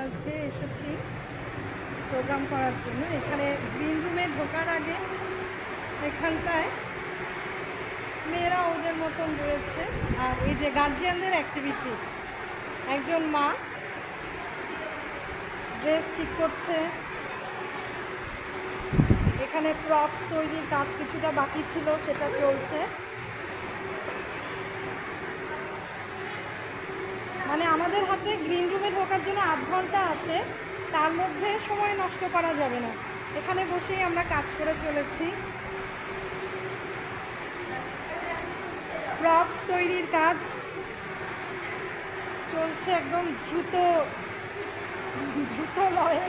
আজকে এসেছি প্রোগ্রাম করার জন্য। এখানে গ্রিন রুমে ঢোকার আগে এখানটায় মেয়েরা ওদের মতন রয়েছে। আর এই যে গার্জিয়ানদের অ্যাক্টিভিটি, একজন মা ড্রেস ঠিক করছে। এখানে প্রপস তৈরির কাজ কিছুটা বাকি ছিল, সেটা চলছে। মানে আমাদের হাতে গ্রিন রুমে ঢোকার জন্য 8 ঘন্টা আছে, তার মধ্যে সময় নষ্ট করা যাবে না। এখানে বসেই আমরা কাজ করে চলেছি। প্রপস তৈরির কাজ চলছে একদম দ্রুত লয়ে।